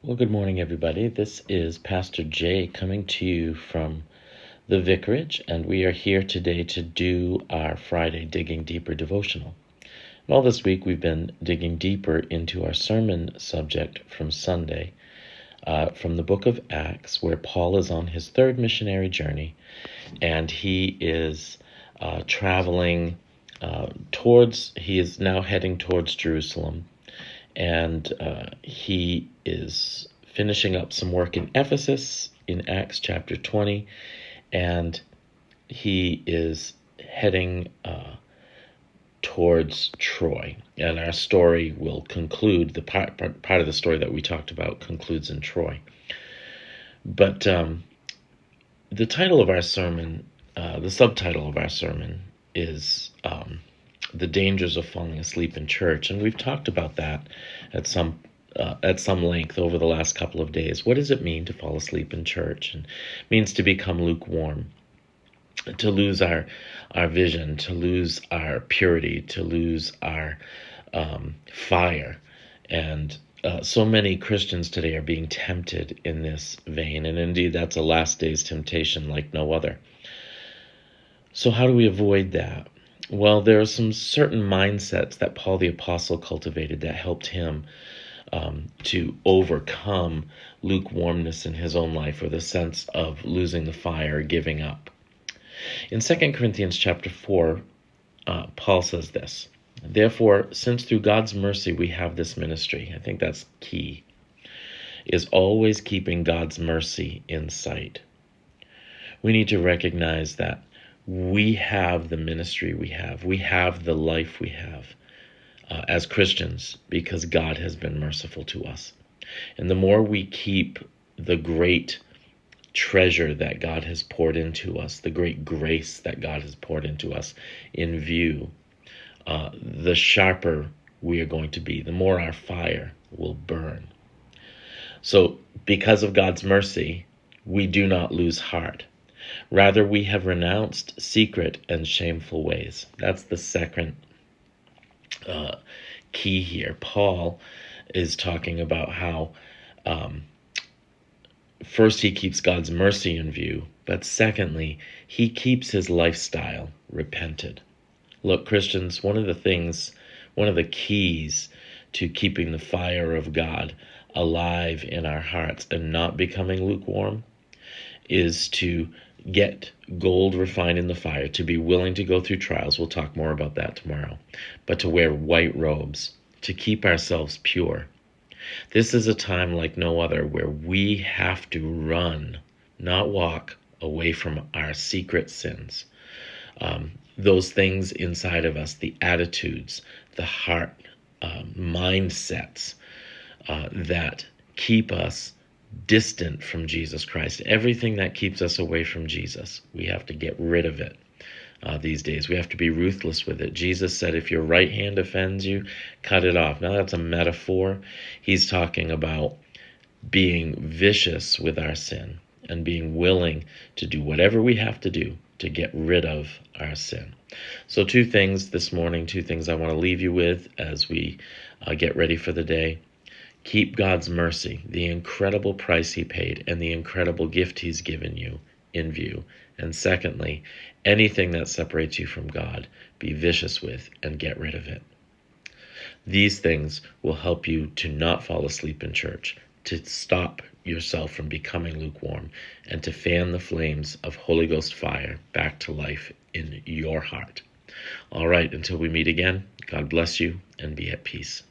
Well, good morning, everybody. This is Pastor Jay coming to you from the Vicarage, and we are here today to do our Friday Digging Deeper devotional. And all this week, we've been digging deeper into our sermon subject from Sunday, from the book of Acts, where Paul is on his third missionary journey, and he is traveling he is now heading towards Jerusalem. And he is finishing up some work in Ephesus in Acts chapter 20, and he is heading towards Troy. And our story will conclude, the part of the story that we talked about concludes in Troy. But the title of our sermon, the subtitle of our sermon is the dangers of falling asleep in church, and we've talked about that at some length over the last couple of days. What does it mean to fall asleep in church? And it means to become lukewarm, to lose our vision, to lose our purity, to lose our fire. And so many Christians today are being tempted in this vein, and indeed that's a last day's temptation like no other. So how do we avoid that? Well, there are some certain mindsets that Paul the Apostle cultivated that helped him to overcome lukewarmness in his own life, or the sense of losing the fire, giving up. In 2 Corinthians chapter 4, Paul says this: "Therefore, since through God's mercy we have this ministry," I think that's key, is always keeping God's mercy in sight. We need to recognize that we have the ministry we have the life we have as Christians because God has been merciful to us. And the more we keep the great treasure that God has poured into us, the great grace that God has poured into us in view, the sharper we are going to be, the more our fire will burn. So because of God's mercy, we do not lose heart. Rather, we have renounced secret and shameful ways. That's the second key here. Paul is talking about how first he keeps God's mercy in view, but secondly, he keeps his lifestyle repented. Look, Christians, one of the keys to keeping the fire of God alive in our hearts and not becoming lukewarm is to get gold refined in the fire, to be willing to go through trials. We'll talk more about that tomorrow. But to wear white robes, to keep ourselves pure. This is a time like no other where we have to run, not walk, away from our secret sins. Those things inside of us, the attitudes, the heart, mindsets that keep us distant from Jesus Christ. Everything that keeps us away from Jesus, we have to get rid of it these days. We have to be ruthless with it. Jesus said, if your right hand offends you, cut it off. Now that's a metaphor. He's talking about being vicious with our sin and being willing to do whatever we have to do to get rid of our sin. So two things this morning, two things I want to leave you with as we get ready for the day. Keep God's mercy, the incredible price he paid and the incredible gift he's given you in view. And secondly, anything that separates you from God, be vicious with and get rid of it. These things will help you to not fall asleep in church, to stop yourself from becoming lukewarm, and to fan the flames of Holy Ghost fire back to life in your heart. All right, until we meet again, God bless you and be at peace.